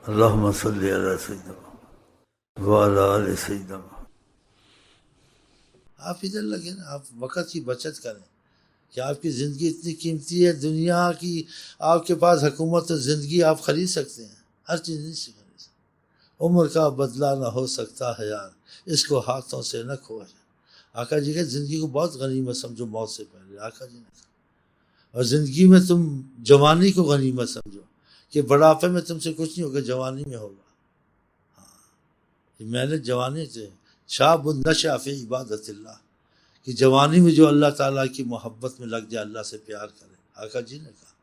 اللہم صلی علی سیدنا وعلی آل سیدنا۔ آپ ادھر لگے نا، آپ وقت کی بچت کریں کہ آپ کی زندگی اتنی قیمتی ہے، دنیا کی آپ کے پاس حکومت و زندگی آپ خرید سکتے ہیں، ہر چیز نہیں سے خرید سکتے۔ عمر کا بدلہ نہ ہو سکتا ہے یار، اس کو ہاتھوں سے نہ کھویا۔ آقا جی کہ زندگی کو بہت غنیمت سمجھو موت سے پہلے، آقا جی نے کہا۔ اور زندگی میں تم جوانی کو غنیمت سمجھو کہ بڑھاپے میں تم سے کچھ نہیں ہوگا، جوانی میں ہوگا۔ میں نے جوانی سے شاب النشأ فی عبادت اللہ، کہ جوانی میں جو اللہ تعالیٰ کی محبت میں لگ جائے، اللہ سے پیار کرے، آقا جی نے کہا۔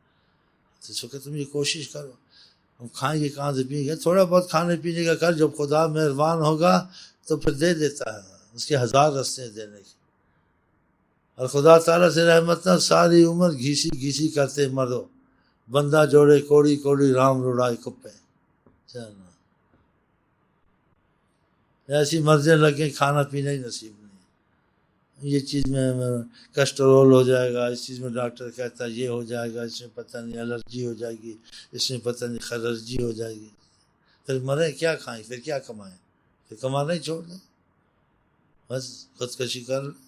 تو اس وقت تم یہ کوشش کرو، ہم کھائیں گے کہاں سے پئیں گے، تھوڑا بہت کھانے پینے کا کر، جب خدا مہربان ہوگا تو پھر دے دیتا ہے، اس کے ہزار رستے ہیں دینے کے۔ اور خدا تعالیٰ سے رحمت نہ، ساری عمر گھیسی گھیسی کرتے مرو، بندہ جوڑے کوڑی کوڑی رام روڑائے کپے، ایسی مرضیں لگیں کھانا پینا ہی نصیب نہیں۔ یہ چیز میں کسٹرول ہو جائے گا، اس چیز میں ڈاکٹر کہتا ہے یہ ہو جائے گا، اس میں پتہ نہیں الرجی ہو جائے گی، اس میں پتہ نہیں خررجی ہو جائے گی، پھر مریں کیا کھائیں، پھر کیا کمائیں، پھر کمانا ہی چھوڑ دیں، بس خودکشی کر لیں۔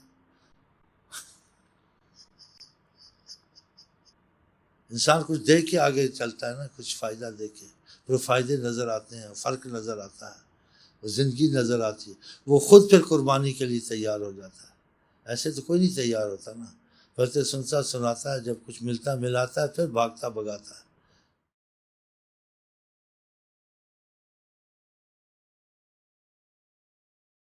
انسان کچھ دیکھ کے آگے چلتا ہے نا، کچھ فائدہ دیکھ کے، پھر فائدے نظر آتے ہیں، فرق نظر آتا ہے، وہ زندگی نظر آتی ہے، وہ خود پھر قربانی کے لیے تیار ہو جاتا ہے۔ ایسے تو کوئی نہیں تیار ہوتا نا، پھر تو سنتا سناتا ہے، جب کچھ ملتا ملاتا ہے پھر بھاگتا بھگاتا ہے۔